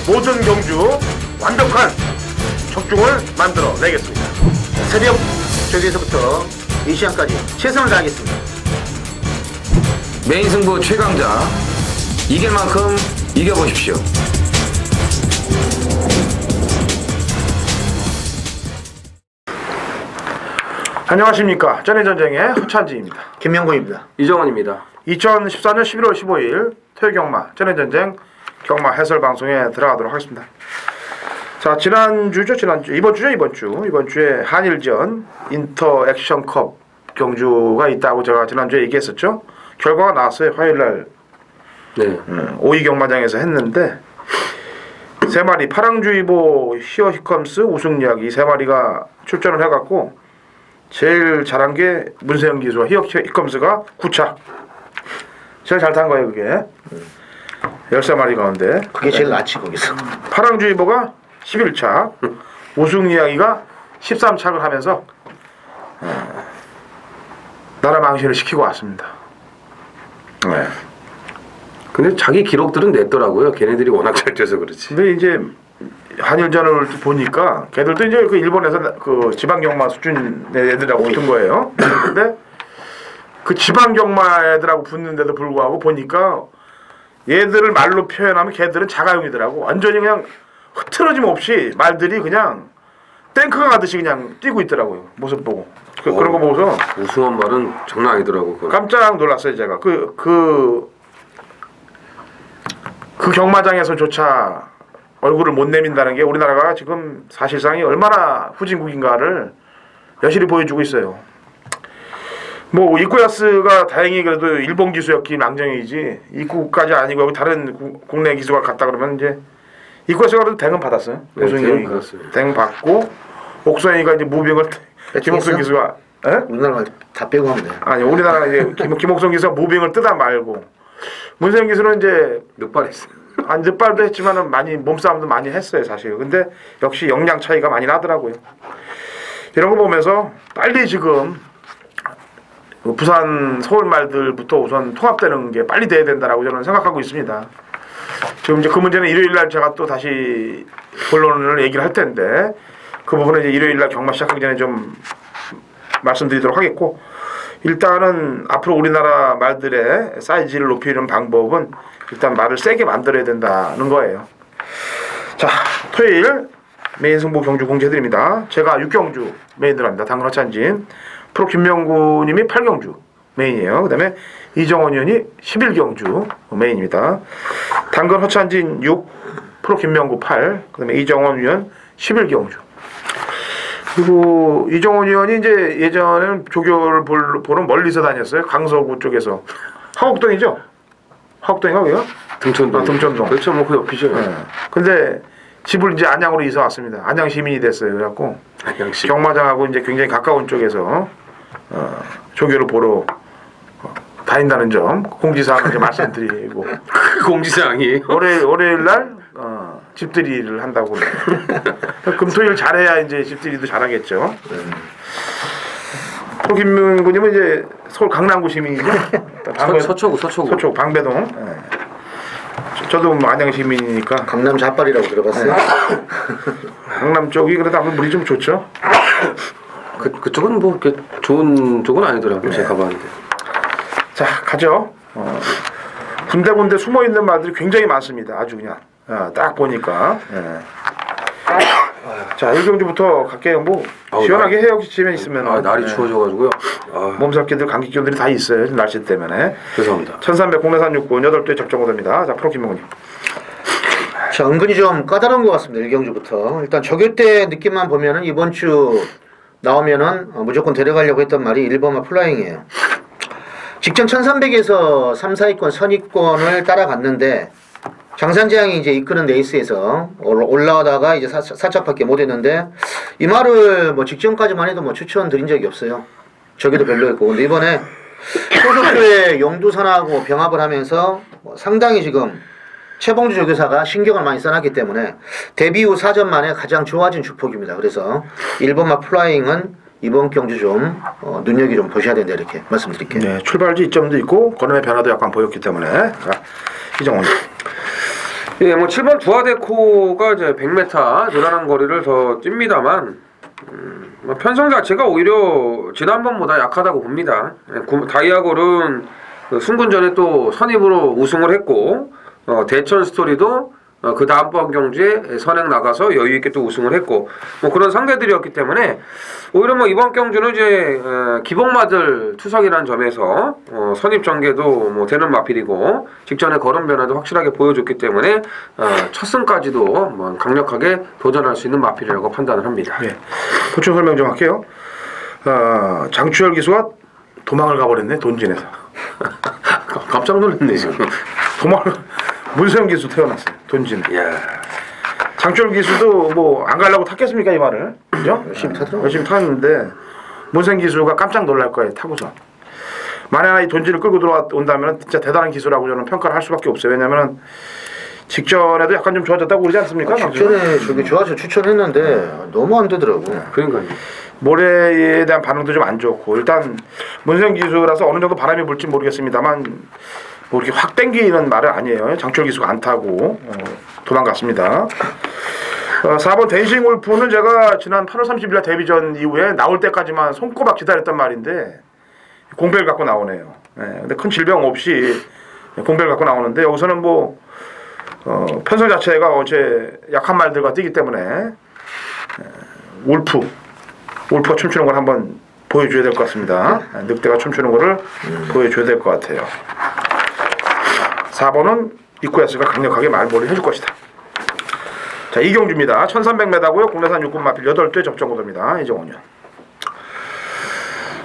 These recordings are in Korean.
모든 경주 완벽한 적중을 만들어 내겠습니다. 새벽 저기에서부터 이 시간까지 최선을 다하겠습니다. 메인 승부 최강자 이길 만큼 이겨보십시오. 안녕하십니까. 전해전쟁의 허찬지입니다. 김명곤입니다. 이정원입니다. 2014년 11월 15일 토요경마 전해전쟁 경마 해설방송에 들어가도록 하겠습니다. 자, 지난주죠. 이번 주에 한일전 인터액션컵 경주가 있다고 제가 지난주에 얘기했었죠. 결과가 나왔어요. 화요일날 네. 오이 경마장에서 했는데 세 마리 파랑주의보 히어 히컴스 우승이야기 세 마리가 출전을 해갖고 제일 잘한 게 문세영 기수와 히어 히컴스가 9차 제일 잘 탄 거예요. 그게 13마리 가운데 그게 제일 낫지 거기서. 파랑주의보가 11차 우승이야기가 13착을 하면서 나라 망신을 시키고 왔습니다. 네. 근데 자기 기록들은 냈더라고요. 걔네들이 워낙 잘 뛰어서 그렇지. 근데 이제 한일전을 보니까 걔들도 이제 그 일본에서 그 지방경마 수준의 애들하고 붙은 거예요. 근데 그 지방경마 애들하고 붙는데도 불구하고 보니까 얘들을 말로 표현하면 걔들은 자가용이더라고. 완전히 그냥 흐트러짐 없이 말들이 그냥 탱크가 가듯이 그냥 뛰고 있더라고요. 모습 보고. 그런 거 보고서 우승한 말은 장난 아니더라고. 그건. 깜짝 놀랐어요. 제가 그 경마장에서조차 얼굴을 못 내민다는 게 우리나라가 지금 사실상이 얼마나 후진국인가를 여실히 보여주고 있어요. 뭐 이쿠야스가 다행히 그래도 일본 기수였긴 망정이지 이쿠까지 아니고 여기 다른 국내 기수가 갔다 그러면 이제 이쿠야스가 그래도 대응 받았어요. 네, 대응 받고 옥선이가 이제 무빙을 김옥선 기수가 우리나라 다 빼고 하면 돼요. 아니 우리나라 이제 김옥선 기수가 무빙을 뜨다 말고 문세영 기수는 이제 늑발했어. 아니 늑발도 했지만은 많이 몸싸움도 많이 했어요 사실. 근데 역시 역량 차이가 많이 나더라고요. 이런 거 보면서 빨리 지금 부산 서울 말들부터 우선 통합되는 게 빨리 돼야 된다라고 저는 생각하고 있습니다. 지금 이제 그 문제는 일요일날 제가 또 다시 본론을 얘기를 할 텐데 그 부분은 이제 일요일날 경마 시작하기 전에 좀 말씀드리도록 하겠고 일단은 앞으로 우리나라 말들의 사이즈를 높이는 방법은 일단 말을 세게 만들어야 된다는 거예요. 자, 토요일 메인 승부 경주 공지해드립니다. 제가 6경주 메인으로 합니다. 당근 허찬진 프로 김명구님이 8경주 메인이에요. 그 다음에 이정원 의원이 11경주 메인입니다. 당근 허찬진 6, 프로 김명구 8, 그 다음에 이정원 의원 11경주. 그리고 이정원 의원이 이제 예전에는 조교를 보러 멀리서 다녔어요. 강서구 쪽에서. 화곡동이죠? 화곡동인가 그게요? 등촌동. 등촌동. 그렇죠. 뭐 그 옆이죠. 네. 근데 집을 이제 안양으로 이사 왔습니다. 안양 시민이 됐어요. 그래갖고 안양시. 경마장하고 이제 굉장히 가까운 쪽에서 조교를 보러 다닌다는 점 공지사항을 좀 말씀드리고 공지사항이 월요일 날 집들이를 한다고 금토일 잘해야 이제 집들이도 잘하겠죠. 또 김명구님은 이제 서울 강남구 시민이죠. 서초구 방배동. 네. 저도 뭐 안양 시민이니까 강남 잣발이라고 들어봤어요. 강남 쪽이 그래도 아무래도 물이 좀 좋죠. 그쪽은 뭐 그렇게 좋은 쪽은 아니더라고요. 제가 가봤는데. 자, 가죠. 군데군데 숨어 있는 말들이 굉장히 많습니다. 아주 그냥 딱 보니까. 자, 1경주부터 갈게요. 뭐 시원하게 해요. 집에 있으면. 날이 추워져가지고요. 몸살기들 감기기들이 다 있어요. 날씨 때문에. 죄송합니다. 1300 국내산 육군 8대 접종됩니다. 자, 프로 김명훈님. 자, 은근히 좀 까다로운 것 같습니다. 1경주부터. 일단 저교 때 느낌만 보면은 이번 주 나오면은 무조건 데려가려고 했던 말이 1번마 플라잉이에요. 직전 1300에서 3, 4위권 선위권을 따라갔는데 장산재앙이 이제 이끄는 레이스에서 올라오다가 이제 살짝밖에 못했는데 이 말을 뭐 직전까지만 해도 뭐 추천드린 적이 없어요. 저기도 별로였고. 근데 이번에 소속교회 용두산하고 병합을 하면서 뭐 상당히 지금 최봉주 조교사가 신경을 많이 써놨기 때문에 데뷔 후 4전 만에 가장 좋아진 주폭입니다. 그래서 1번마 플라잉은 이번 경주 좀 눈여겨 좀 보셔야 된다 이렇게 말씀드릴게요. 네, 출발지 이점도 있고 걸음의 변화도 약간 보였기 때문에 자, 이정원. 예, 뭐 7번 두아데코가 이제 100m 늘어난 거리를 더 뜁니다만 뭐 편성 자체가 오히려 지난번보다 약하다고 봅니다. 예, 다이아골은 그 승군전에 또 선입으로 우승을 했고 대천 스토리도 그 다음번 경주에 선행 나가서 여유 있게 또 우승을 했고 뭐 그런 상대들이었기 때문에 오히려 뭐 이번 경주는 이제 기복마들 투석이라는 점에서 선입 전개도 뭐 되는 마필이고 직전에 걸음 변화도 확실하게 보여줬기 때문에 첫 승까지도 뭐 강력하게 도전할 수 있는 마필이라고 판단을 합니다. 네. 보충 설명 좀 할게요. 장추열 기수가 도망을 가버렸네, 돈진에서. 깜짝 놀랐네 지금. 도망을 문세영 기수 태어났어요, 돈진. 야. 장추열 기수도 뭐 안 가려고 탔겠습니까 이 말을, 그죠? 열심히 타더라고요. 열심히 탔는데 문세영 기수가 깜짝 놀랄 거예요 타고서. 만약에 이 돈진을 끌고 들어온다면 진짜 대단한 기수라고 저는 평가를 할 수밖에 없어요. 왜냐면은 직전에도 약간 좀 좋아졌다고 그러지 않습니까? 직전에 저기 좋아서 추천했는데 너무 안 되더라고. 그러니까요. 모래에 대한 반응도 좀 안 좋고 일단 문세영 기수라서 어느 정도 바람이 불지 모르겠습니다만 뭐 이렇게 확 땡기는 말은 아니에요. 장철 기수가 안 타고 도망갔습니다. 4번 댄싱 울프는 제가 지난 8월 30일 날 데뷔전 이후에 나올 때까지만 손꼽아 기다렸단 말인데 공백을 갖고 나오네요. 근데 큰 질병 없이 공백을 갖고 나오는데 여기서는 뭐 편성 자체가 어제 약한 말들과 뛰기 때문에 울프가 춤추는 걸 한번 보여줘야 될 것 같습니다. 늑대가 춤추는 거를 보여줘야 될 것 같아요. 4번은 이쿠야스가 강력하게 말벌이를 해줄 것이다. 자, 이경주입니다. 1300m고요. 국내산 육군 마필 8대 접전고도입니다. 이정원이요.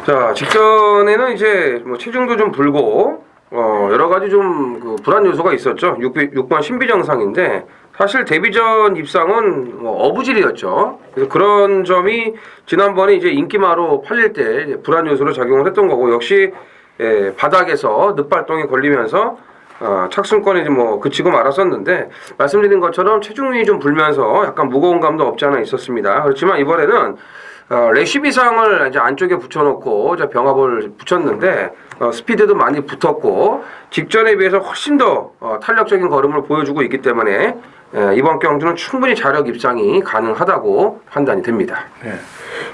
자, 직전에는 이제 뭐 체중도 좀 불고 여러 가지 좀 그 불안 요소가 있었죠. 6번 신비정상인데 사실 데뷔전 입상은 뭐 어부질이었죠. 그래서 그런 점이 지난번에 이제 인기마로 팔릴 때 이제 불안 요소로 작용을 했던 거고 역시 바닥에서 늪발동이 걸리면서 착승권이 이제 뭐 그치고 말았었는데 말씀드린 것처럼 체중이 좀 불면서 약간 무거운 감도 없지 않아 있었습니다. 그렇지만 이번에는 레시브 이상을 이제 안쪽에 붙여놓고 이제 병합을 붙였는데 스피드도 많이 붙었고 직전에 비해서 훨씬 더 탄력적인 걸음을 보여주고 있기 때문에 이번 경주는 충분히 자력 입상이 가능하다고 판단이 됩니다. 네.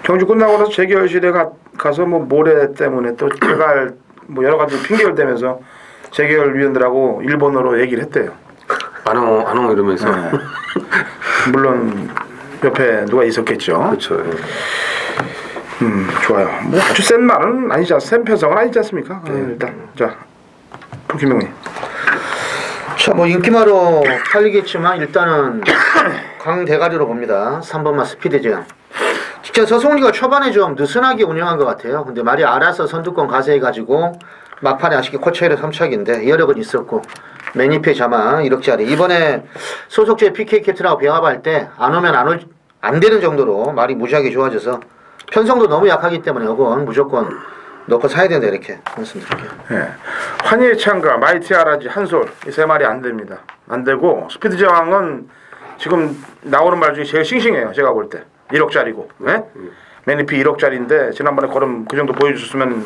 경주 끝나고 나서 재결실에 가서 뭐 모래 때문에 또 개갈 뭐 여러 가지 핑계를 대면서 재결 위원들하고 일본어로 얘기를 했대요. 안오 이러면서. 네. 물론 옆에 누가 있었겠죠. 그렇죠. 좋아요. 뭐 아주 센 말은 아니지 센 편성은 아니지 않습니까? 일단 자 김명희. 자, 뭐 인기마로 팔리겠지만 일단은 강대가리로 봅니다. 3번마 스피드제한. 진짜 서송리가 초반에 좀 느슨하게 운영한 것 같아요. 근데 말이 알아서 선두권 가세해가지고 막판에 아쉽게 코치헬의 3착인데 여력은 있었고 매니페 자마 1억짜리. 이번에 소속주의 PK 캡틴하고 병합할 때 안 오면 안 되는 정도로 말이 무지하게 좋아져서 편성도 너무 약하기 때문에 이건 무조건 넣고 사야 된다 이렇게 말씀드릴게요. 네. 환희의 창가, 마이티 아라지, 한솔 이 세 말이 안 됩니다. 안 되고 스피드 제왕은 지금 나오는 말 중에 제일 싱싱해요. 제가 볼 때 1억짜리고 네? 매니피 1억짜리인데 지난번에 걸음 그 정도 보여줬으면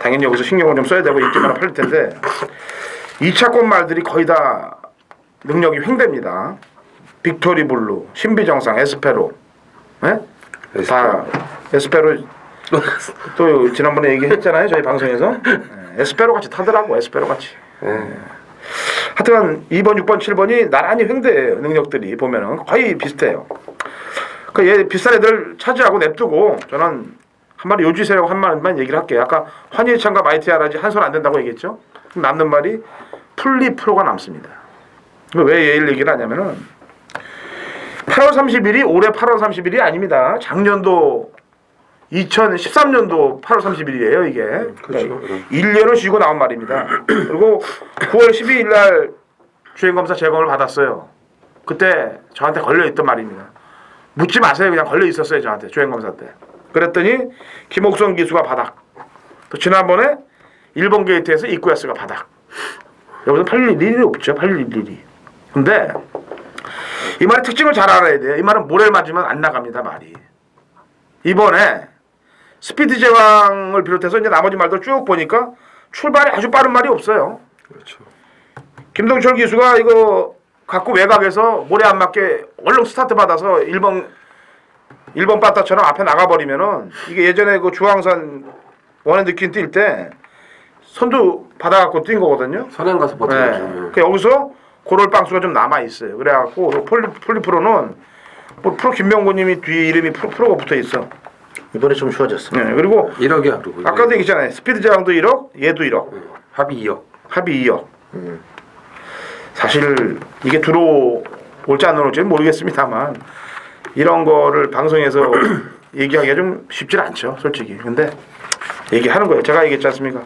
당연히 여기서 신경을 좀 써야 되고 인기만 팔릴 텐데 2차권 말들이 거의 다 능력이 횡대입니다. 빅토리 블루, 신비정상, 에스페로 네? 다 에스페로 또 지난번에 얘기했잖아요. 저희 방송에서 에스페로 같이 타더라고. 에스페로 같이. 하여튼 2번, 6번, 7번이 나란히 횡대해요. 능력들이 보면은 거의 비슷해요. 그 얘 비싼 애들 차지하고 냅두고 저는 한 마리 요주세라고 한 말만 얘기를 할게요. 아까 환희의 창과 마이티아라지 한 손 안 된다고 얘기했죠. 남는 말이 풀리 프로가 남습니다. 왜 얘를 얘기를 하냐면은 8월 30일이 올해 8월 30일이 아닙니다. 작년도 2013년도 8월 30일이에요, 이게. 그렇죠. 1년을 쉬고 나온 말입니다. 그리고 9월 12일 날 주행검사 재검을 받았어요. 그때 저한테 걸려있던 말입니다. 묻지 마세요. 그냥 걸려있었어요, 저한테. 주행검사 때. 그랬더니 김옥성 기수가 바닥. 또 지난번에 일본 게이트에서 이쿠야스가 바닥. 여기서 팔릴 일이 없죠. 팔릴 일이. 근데 이 말의 특징을 잘 알아야 돼요. 이 말은 모래를 맞으면 안 나갑니다, 말이. 이번에 스피드 제왕을 비롯해서 이제 나머지 말들 쭉 보니까 출발이 아주 빠른 말이 없어요. 그렇죠. 김동철 기수가 이거 갖고 외곽에서 모래 안 맞게 얼른 스타트 받아서 1번 바타처럼 앞에 나가버리면은 이게 예전에 그 주황산 원에 느낀 뛸 때 선두 받아갖고 뛴 거거든요. 선행 가서 버티죠. 네. 그 여기서 고럴 방수가 좀 남아 있어요. 그래갖고 폴리프로는 뭐 프로 김명구님이 뒤에 이름이 프로가 붙어 있어. 이번에 좀 좋아졌어. 네. 그리고 1억이야 그리고. 아까도 얘기했잖아요. 스피드 제왕도 1억, 얘도 1억. 합의 2억. 합의 2억. 사실 이게 들어올지 안 들어올지 모르겠습니다만 이런 거를 방송에서 얘기하기가 좀 쉽지 않죠, 솔직히. 근데 얘기하는 거예요. 제가 얘기했지 않습니까?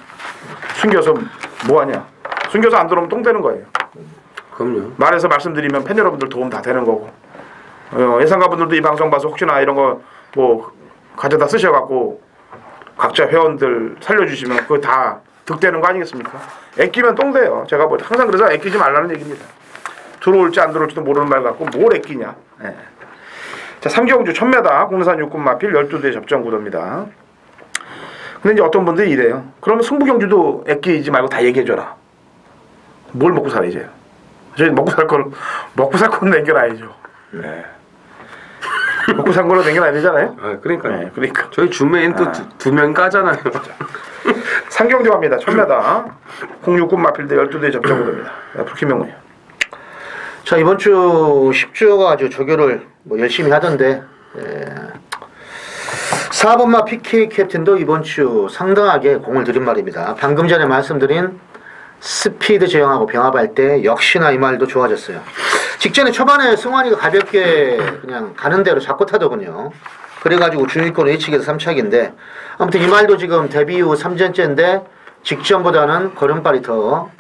숨겨서 뭐하냐? 숨겨서 안 들어오면 똥 되는 거예요. 그럼요. 말해서 말씀드리면 팬 여러분들 도움 다 되는 거고. 예상가분들도 이 방송 봐서 혹시나 이런 거 뭐 가져다 쓰셔갖고 각자 회원들 살려주시면 그거 다 득되는 거 아니겠습니까? 애끼면 똥 돼요. 제가 뭐 항상 그래서 애끼지 말라는 얘기입니다. 들어올지 안 들어올지도 모르는 말 갖고 뭘 애끼냐. 네. 자, 삼경주 1000m 국내산 육군 마필 12대 접전 구도입니다. 근데 이제 어떤 분들이 이래요. 그러면 승부 경주도 애끼지 말고 다 얘기해줘라. 뭘 먹고 살아 이제? 저희 먹고 살 건 남겨놔야죠. 네. 먹고 산 걸로 남겨놔야 되잖아요. 아, 그러니까요. 네, 그러니까. 저희 주메인 또 두 명 까잖아요. 상경주 갑니다. 1000m 공육군 마필대 12대 접전 구도입니다. 불키명훈이요. 자, 이번 주 10주가 아주 조교를 뭐 열심히 하던데 4번마 PK 캡틴도 이번 주 상당하게 공을 들인 말입니다. 방금 전에 말씀드린 스피드 제형하고 병합할 때 역시나 이 말도 좋아졌어요. 직전에 초반에 승환이가 가볍게 그냥 가는 대로 잡고 타더군요. 그래가지고 중위권 H기에서 3착인데 아무튼 이 말도 지금 데뷔 후 3전째인데 직전보다는 걸음발이 더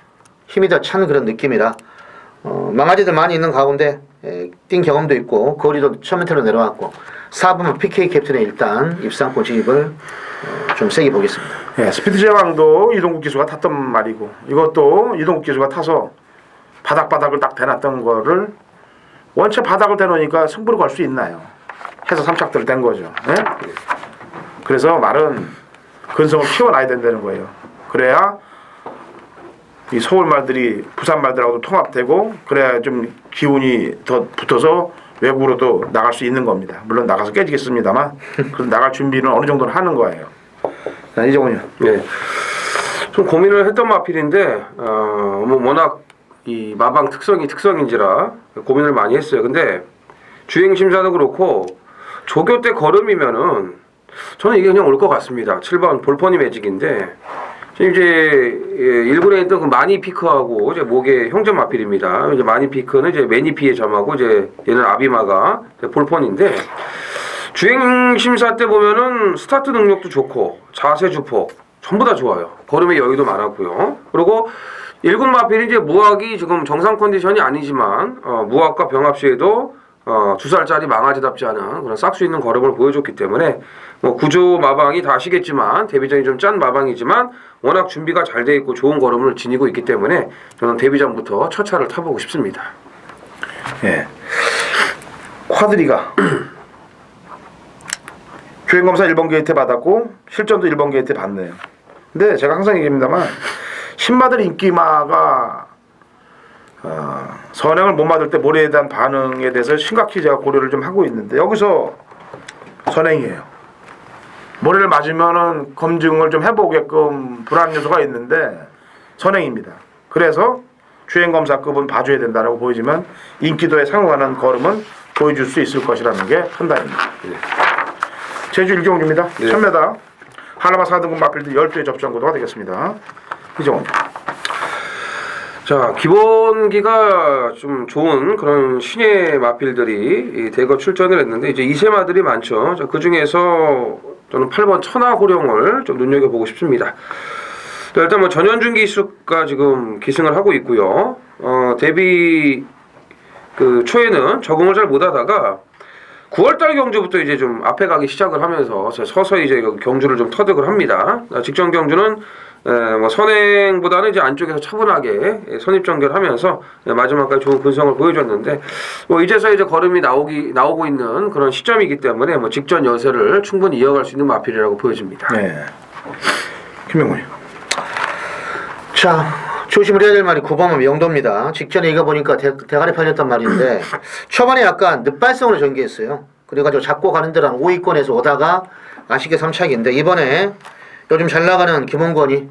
힘이 더 찬 그런 느낌이라 망아지들 많이 있는 가운데 뛴 경험도 있고 거리도 1000m로 내려왔고 4번마 PK 캡틴의 일단 입상권 진입을 좀 세게 보겠습니다. 예, 스피드 제왕도 이동국 기수가 탔던 말이고 이것도 이동국 기수가 타서 바닥을 딱 대놨던 거를 원체 바닥을 대놓으니까 승부를 걸 수 있나요? 해서 3착들을 댄 거죠. 예? 그래서 말은 근성을 키워놔야 된다는 거예요. 그래야 이 서울 말들이 부산 말들하고도 통합되고 그래야 좀 기운이 더 붙어서 외국으로도 나갈 수 있는 겁니다. 물론 나가서 깨지겠습니다만 그래서 나갈 준비는 어느 정도는 하는 거예요. 자, 이정훈이요. 네. 좀 고민을 했던 마필인데 뭐 워낙 이 마방 특성인지라 고민을 많이 했어요. 근데 주행 심사도 그렇고 조교 때 걸음이면은 저는 이게 그냥 올 것 같습니다. 7번 볼퍼니 매직인데 지금 이제 1군에 있던 그 마니피크하고 이제 목의 형제 마필입니다. 이제 마니피크는 이제 매니피의 점하고 이제 얘는 아비마가 볼펀인데 주행 심사 때 보면은 스타트 능력도 좋고 자세 주폭 전부 다 좋아요. 걸음의 여유도 많았고요. 그리고 1군 마필이 이제 무학이 지금 정상 컨디션이 아니지만 무학과 병합 시에도 2살짜리 망아지답지 않은 그런 싹수 있는 걸음을 보여줬기 때문에 뭐 구조 마방이 다 아시겠지만 데뷔전이 좀 짠 마방이지만 워낙 준비가 잘 돼 있고 좋은 걸음을 지니고 있기 때문에 저는 데뷔전부터 첫 차를 타보고 싶습니다. 예. 쿼드리가 주행검사 1번 게이트 받았고 실전도 1번 게이트 받네요. 근데 제가 항상 얘기합니다만 신마들 인기마가 선행을 못 맞을 때 모래에 대한 반응에 대해서 심각히 제가 고려를 좀 하고 있는데 여기서 선행이에요. 모래를 맞으면은 검증을 좀 해보게끔 불안 요소가 있는데 선행입니다. 그래서 주행검사급은 봐줘야 된다라고 보이지만 인기도에 상응하는 걸음은 보여줄 수 있을 것이라는 게 판단입니다. 네. 제주 일경주입니다. 네. 1000m 하나마 4등급 마필드 12회 접전 구도가 되겠습니다. 이정훈. 자, 기본기가 좀 좋은 그런 신예 마필들이 대거 출전을 했는데 이제 이세마들이 많죠. 자, 그 중에서 저는 8번 천하호령을 좀 눈여겨보고 싶습니다. 자, 일단 뭐 전현준 기수가 지금 기승을 하고 있고요. 데뷔 그 초에는 적응을 잘 못하다가 9월달 경주부터 이제 좀 앞에 가기 시작을 하면서 서서히 이제 경주를 좀 터득을 합니다. 직전 경주는 뭐 선행보다는 이제 안쪽에서 차분하게 선입전결하면서 마지막까지 좋은 근성을 보여줬는데 뭐 이제서 이제 걸음이 나오고 있는 그런 시점이기 때문에 뭐 직전 여세를 충분히 이어갈 수 있는 마필이라고 보여집니다. 네. 김명훈이. 자, 조심을 해야 될 말이 9번은 명도입니다. 직전에 읽어보니까 대가리 팔렸단 말인데 초반에 약간 늑발성으로 전개했어요. 그래가지고 잡고 가는 데는 5위권에서 오다가 아쉽게 3착인데 이번에 요즘 잘 나가는 김홍건이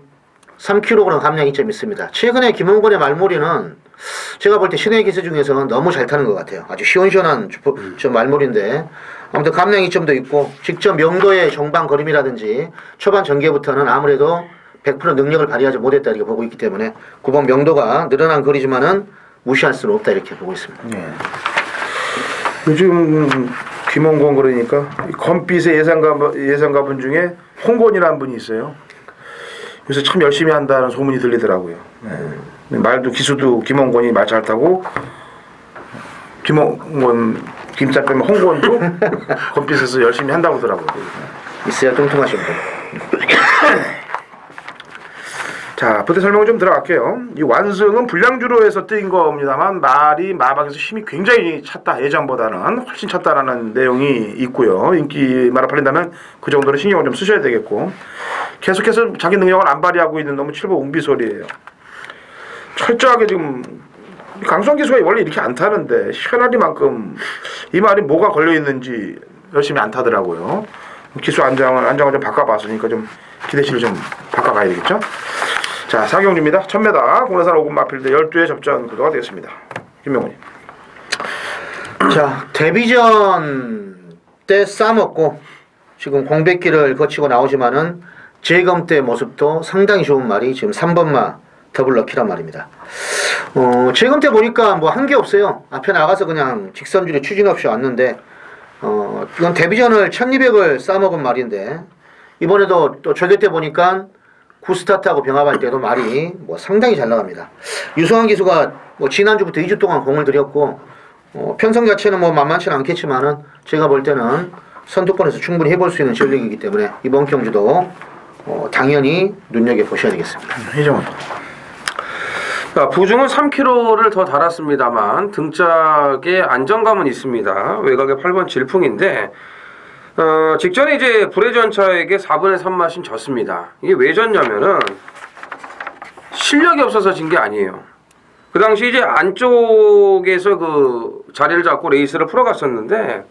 3kg 감량이 좀 있습니다. 최근에 김홍건의 말머리는 제가 볼 때 신의 기세 중에서는 너무 잘 타는 것 같아요. 아주 시원시원한 좀 말머리인데 아무튼 감량이 좀 더 있고 직접 명도의 정방 걸음이라든지 초반 전개부터는 아무래도 100% 능력을 발휘하지 못했다 이렇게 보고 있기 때문에 9번 명도가 늘어난 거리지만은 무시할 수는 없다 이렇게 보고 있습니다. 네. 요즘 김홍건 그러니까 검빛의 예상가분 중에 홍건이라는 분이 있어요. 요새 참 열심히 한다는 소문이 들리더라고요. 네. 말도 기수도 김홍건이 말 잘 타고 김홍건 김자 빼면 홍건도 검빛에서 열심히 한다고 하더라고요. 있어야 뚱뚱하신 분. 자, 부대 설명 좀 들어갈게요. 이 완승은 불량주로 해서 뜨인 겁니다만 말이 마박에서 힘이 굉장히 찼다. 예전보다는 훨씬 찼다라는 내용이 있고요. 인기 말아 팔린다면 그 정도로 신경을 좀 쓰셔야 되겠고 계속해서 자기 능력을 안 발휘하고 있는 너무 칠보 웅비소리예요. 철저하게 지금 강수환 기수가 원래 이렇게 안 타는데 시간하리만큼 이 말이 뭐가 걸려 있는지 열심히 안 타더라고요. 기수 안장을 좀 바꿔봤으니까 좀 기대치를 좀 바꿔가야 되겠죠. 자, 사경주입니다. 1000m 공나산 5군 마필드 12회 접전 구도가 되겠습니다. 김명훈님. 자, 데뷔전 때 싸먹고 지금 공백기를 거치고 나오지만은 재검 때 모습도 상당히 좋은 말이 지금 3번마 더블럭키란 말입니다. 재검 때 보니까 뭐 한 게 없어요. 앞에 나가서 그냥 직선줄에 추진 없이 왔는데 이건 데뷔전을 1200을 싸먹은 말인데 이번에도 또 저기 때 보니까 구스타트하고 병합할 때도 말이 뭐 상당히 잘 나갑니다. 유성환 기수가 뭐 지난주부터 2주 동안 공을 들였고 편성 자체는 뭐 만만치는 않겠지만은 제가 볼 때는 선두권에서 충분히 해볼 수 있는 전력이기 때문에 이번 경주도 당연히 눈여겨보셔야 되겠습니다. 이정원. 부중은 3kg를 더 달았습니다만 등짝에 안정감은 있습니다. 외곽에 8번 질풍인데 직전에 이제 불회전차에게 4분의 3 마신 졌습니다. 이게 왜 졌냐면은 실력이 없어서 진 게 아니에요. 그 당시 이제 안쪽에서 그 자리를 잡고 레이스를 풀어갔었는데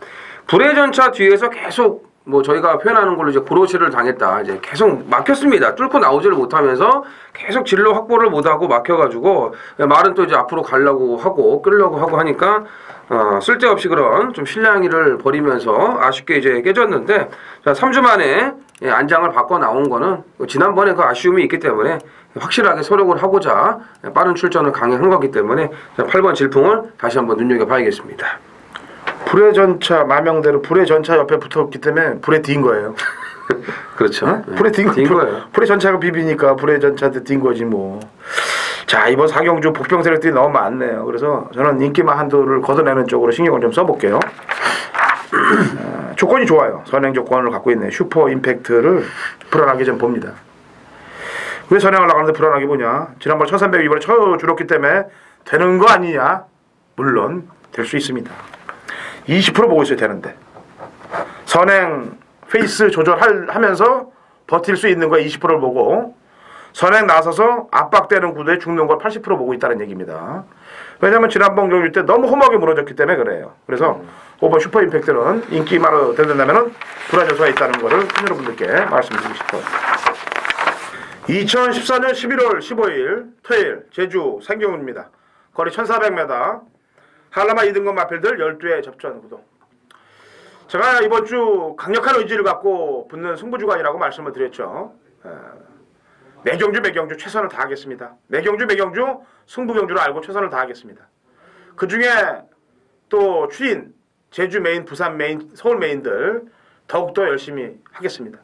불회전차 뒤에서 계속 뭐 저희가 표현하는 걸로 이제 고로시를 당했다. 이제 계속 막혔습니다. 뚫고 나오지를 못하면서 계속 진로 확보를 못하고 막혀가지고 말은 또 이제 앞으로 가려고 하고 끌려고 하고 하니까 쓸데없이 그런 좀 실랑이를 벌이면서 아쉽게 이제 깨졌는데 자, 3주 만에 안장을 바꿔 나온 거는 지난번에 그 아쉬움이 있기 때문에 확실하게 소력을 하고자 빠른 출전을 강행한 거기 때문에 8번 질풍을 다시 한번 눈여겨봐야겠습니다. 불의 전차 마명대로 불의 전차 옆에 붙었기 때문에 불에 딘 거예요. 그렇죠. 어? 불에 딘 거예요. 불의 전차가 비비니까 불의 전차한테 딘 거지 뭐. 자, 이번 사경주 복병 세력들이 너무 많네요. 그래서 저는 인기만 한도를 걷어내는 쪽으로 신경을 좀 써볼게요. 조건이 좋아요. 선행 조건을 갖고 있네. 슈퍼 임팩트를 불안하게 좀 봅니다. 왜 선행을 나가는데 불안하게 보냐? 지난번 1300 이번에 줄었기 때문에 되는 거 아니냐? 물론 될 수 있습니다. 20% 보고 있어야 되는데 선행 페이스 조절하면서 버틸 수 있는 거에 20%를 보고 선행 나서서 압박되는 구도에 죽는 걸 80% 보고 있다는 얘기입니다. 왜냐하면 지난번 경주 때 너무 험하게 무너졌기 때문에 그래요. 그래서 5번 슈퍼 임팩트는 인기만으로 된다면 불안 요소가 있다는 것을 여러분들께 말씀드리고 싶어요. 2014년 11월 15일 토요일 제주 생경입니다. 거리 1400m 한라마 2등급 마필들 12회 접전 구도. 제가 이번 주 강력한 의지를 갖고 붙는 승부주간이라고 말씀을 드렸죠. 매경주 최선을 다하겠습니다. 매경주 승부경주로 알고 최선을 다하겠습니다. 그 중에 또 추인 제주 메인, 부산 메인, 서울 메인들 더욱더 열심히 하겠습니다.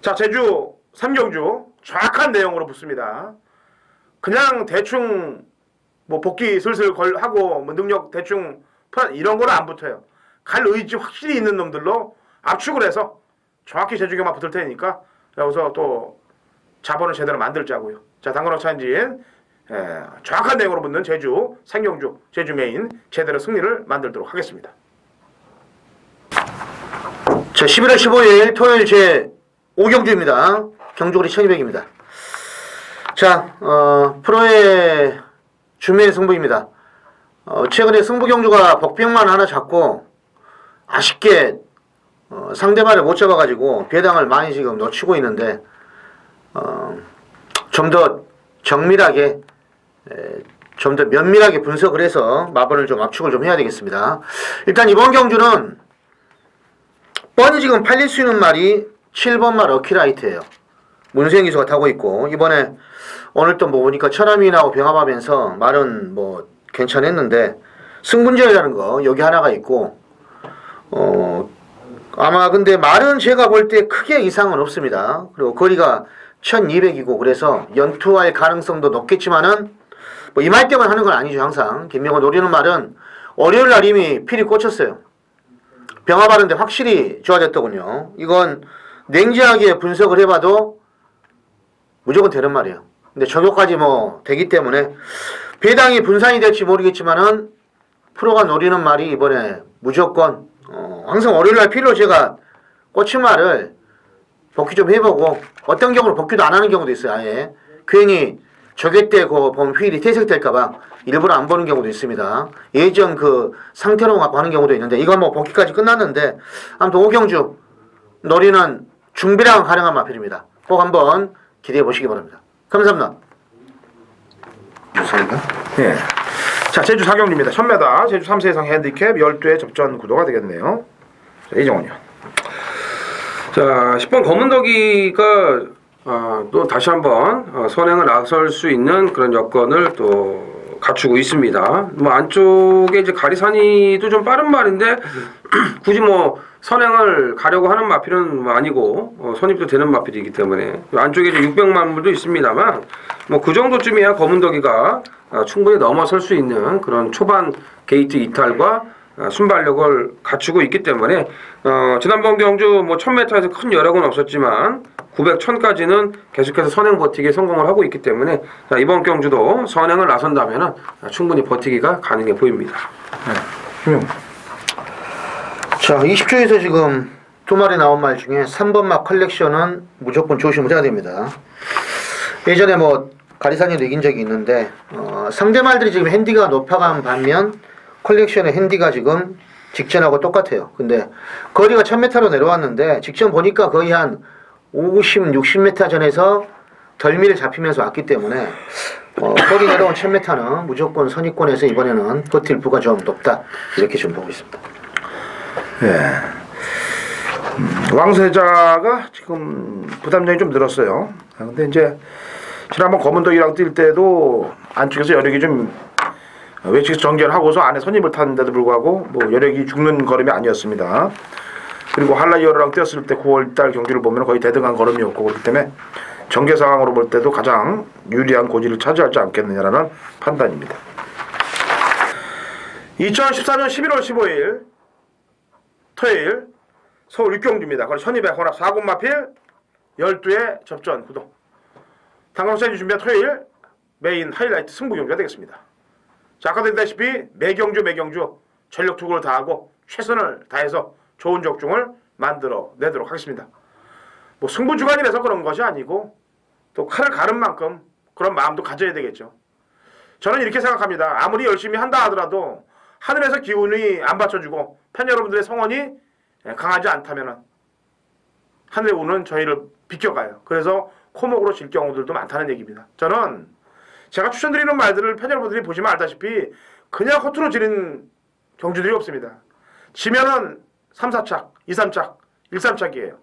자, 제주 3경주 정확한 내용으로 붙습니다. 그냥 대충 뭐 복귀 슬슬 하고 뭐 능력 대충 이런 거는 안 붙어요. 갈 의지 확실히 있는 놈들로 압축을 해서 정확히 제주경만 붙을 테니까 여기서 또 자본을 제대로 만들자고요. 자, 당근어찬진 정확한 내용으로 붙는 제주 생경주 제주 메인 제대로 승리를 만들도록 하겠습니다. 자, 11월 15일 토요일 제 5경주입니다. 경주거리 1200입니다. 자, 프로의 준비의 승부입니다. 최근에 승부 경주가 복병만 하나 잡고 아쉽게 상대방을 못 잡아가지고 배당을 많이 지금 놓치고 있는데 좀 더 정밀하게 좀 더 면밀하게 분석을 해서 마번을 좀 압축을 좀 해야 되겠습니다. 일단 이번 경주는 뻔히 지금 팔릴 수 있는 말이 7번 말 어키라이트예요. 문수영 기수가 타고 있고 이번에 오늘 또 뭐 보니까 천하민하고 병합하면서 말은 뭐 괜찮았는데 승분전이라는 거 여기 하나가 있고 아마 근데 말은 제가 볼 때 크게 이상은 없습니다. 그리고 거리가 1200이고 그래서 연투할 가능성도 높겠지만은 뭐 이말 때만 하는 건 아니죠. 항상 김명호 노리는 말은 월요일 날 이미 필이 꽂혔어요. 병합하는데 확실히 좋아졌더군요. 이건 냉정하게 분석을 해봐도 무조건 되는 말이에요. 근데 저격까지 뭐 되기 때문에 배당이 분산이 될지 모르겠지만은 프로가 노리는 말이 이번에 무조건 항상 월요일날 필요로 제가 꽂힌 말을 복귀 좀 해보고 어떤 경우는 복귀도 안 하는 경우도 있어요. 아예 괜히 저격 때 그 보면 휠이 퇴색될까봐 일부러 안 보는 경우도 있습니다. 예전 그 상태로 갖고 하는 경우도 있는데 이건 뭐 복귀까지 끝났는데 아무튼 오경주 노리는 중비랑 가능한 마필입니다. 꼭 한번 기대해 보시기 바랍니다. 감사합니다. 예. 자, 제주 4경주입니다. 1000m 제주 3세 이상 핸디캡 12회 접전 구도가 되겠네요. 자, 이정원이요. 자, 10번 검은덕이가 또 다시 한번 선행을 나설 수 있는 그런 여건을 또 갖추고 있습니다. 뭐 안쪽에 이제 가리산이도 좀 빠른 말인데 굳이 뭐 선행을 가려고 하는 마필은 뭐 아니고 선입도 되는 마필이기 때문에 안쪽에 이제 600만 불도 있습니다만 뭐 그 정도쯤이야 검은덕이가 충분히 넘어설 수 있는 그런 초반 게이트 이탈과 순발력을 갖추고 있기 때문에 지난번 경주 뭐 1000m에서 큰 여력은 없었지만 900, 1000까지는 계속해서 선행 버티기에 성공을 하고 있기 때문에 이번 경주도 선행을 나선다면 충분히 버티기가 가능해 보입니다. 네. 자, 20초에서 지금 두 마리 나온 말 중에 3번 막 컬렉션은 무조건 조심을 해야 됩니다. 예전에 뭐 가리산이도 이긴 적이 있는데 상대 말들이 지금 핸디가 높아간 반면 컬렉션의 핸디가 지금 직전하고 똑같아요. 근데 거리가 1000m로 내려왔는데 직전 보니까 거의 한 50, 60m 전에서 덜미를 잡히면서 왔기 때문에 거리 내려온 1000m는 무조건 선입권에서 이번에는 버틸 부가 좀 높다. 이렇게 좀 보고 있습니다. 예. 왕세자가 지금 부담량이 좀 늘었어요. 근데 이제 지난번 검은덕이랑 뛸 때도 안쪽에서 여력이 좀 외측에서 정결하고서 안에 선입을 탔는데도 불구하고 뭐 여력이 죽는 걸음이 아니었습니다. 그리고 할라이어랑 뛰었을 때 9월달 경기를 보면 거의 대등한 걸음이었고 그렇기 때문에 전개 상황으로 볼 때도 가장 유리한 고지를 차지하지 않겠느냐라는 판단입니다. 2014년 11월 15일 토요일 서울 육경주입니다. 그리고 1200 혼합 4군 마필 12회 접전 구도. 당광사이 준비한 토요일 메인 하이라이트 승부 경주가 되겠습니다. 자, 아까도 했다시피 매경주 전력 투구를 다하고 최선을 다해서 좋은 적중을 만들어 내도록 하겠습니다. 뭐 승부 주간이라서 그런 것이 아니고 또 칼을 가른 만큼 그런 마음도 가져야 되겠죠. 저는 이렇게 생각합니다. 아무리 열심히 한다 하더라도 하늘에서 기운이 안 받쳐주고 팬 여러분들의 성원이 강하지 않다면 하늘의 운은 저희를 비껴가요. 그래서 코목으로 질 경우들도 많다는 얘기입니다. 저는 제가 추천드리는 말들을 팬 여러분들이 보시면 알다시피 그냥 허투루 지는 경주들이 없습니다. 지면은 3, 4착, 2, 3착, 1, 3착이에요.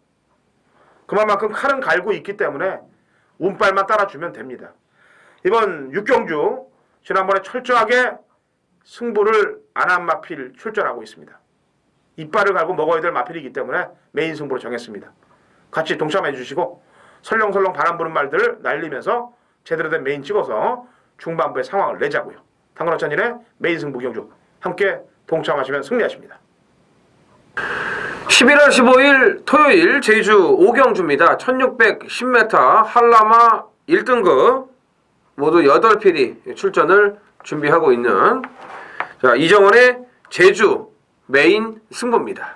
그만큼 칼은 갈고 있기 때문에 운빨만 따라주면 됩니다. 이번 육경주 지난번에 철저하게 승부를 안 한 마필 출전하고 있습니다. 이빨을 갈고 먹어야 될 마필이기 때문에 메인 승부로 정했습니다. 같이 동참해 주시고 설렁설렁 바람 부는 말들을 날리면서 제대로 된 메인 찍어서 중반부의 상황을 내자고요. 당근어천일의 메인 승부 경주 함께 동참하시면 승리하십니다. 11월 15일 토요일 제주 5경주입니다. 1610m 한라마 1등급 모두 8필이 출전을 준비하고 있는 자, 이정원의 제주 메인 승부입니다.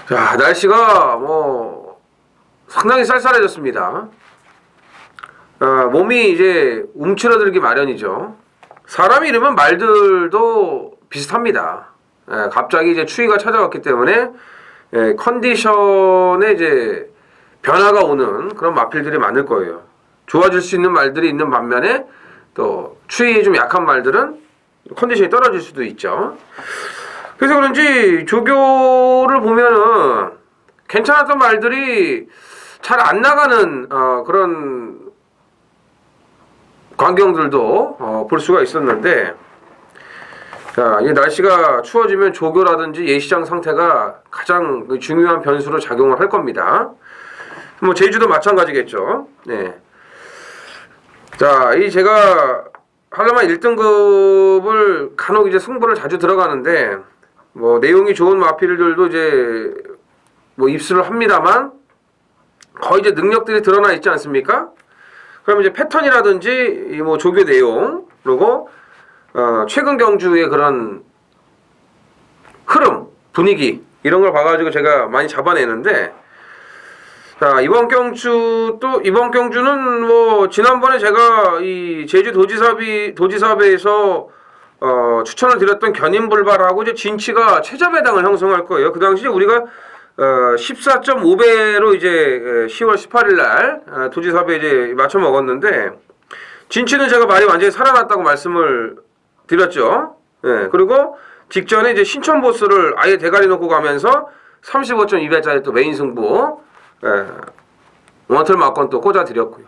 자, 날씨가 뭐 상당히 쌀쌀해졌습니다. 몸이 이제 움츠러들기 마련이죠. 사람이 이러면 말들도 비슷합니다. 갑자기 이제 추위가 찾아왔기 때문에 컨디션에 이제 변화가 오는 그런 마필들이 많을 거예요. 좋아질 수 있는 말들이 있는 반면에 또 추위에 좀 약한 말들은 컨디션이 떨어질 수도 있죠. 그래서 그런지 조교를 보면은 괜찮았던 말들이 잘 안 나가는 그런 광경들도 볼 수가 있었는데, 자, 이 날씨가 추워지면 조교라든지 예시장 상태가 가장 중요한 변수로 작용을 할 겁니다. 뭐 제주도 마찬가지겠죠. 네. 자, 이 제가 한라만 1등급을 간혹 이제 승부를 자주 들어가는데, 뭐 내용이 좋은 마필들도 이제 뭐 입수를 합니다만 거의 이제 능력들이 드러나 있지 않습니까? 그럼 이제 패턴이라든지 이 뭐 조교 내용, 그리고 최근 경주의 그런 흐름, 분위기 이런 걸 봐가지고 제가 많이 잡아내는데, 자, 이번 경주는 뭐 지난번에 제가 이 제주 도지사배에서 추천을 드렸던 견인불발하고 이제 진치가 최저배당을 형성할 거예요. 그 당시에 우리가 14.5배로 이제 10월 18일 날 도지사배 이제 맞춰 먹었는데, 진치는 제가 말이 완전히 살아났다고 말씀을 드렸죠. 예, 그리고 직전에 이제 신촌보스를 아예 대가리 놓고 가면서 35.2배짜리 또 메인 승부 원틀 막건 또 꽂아 드렸고요.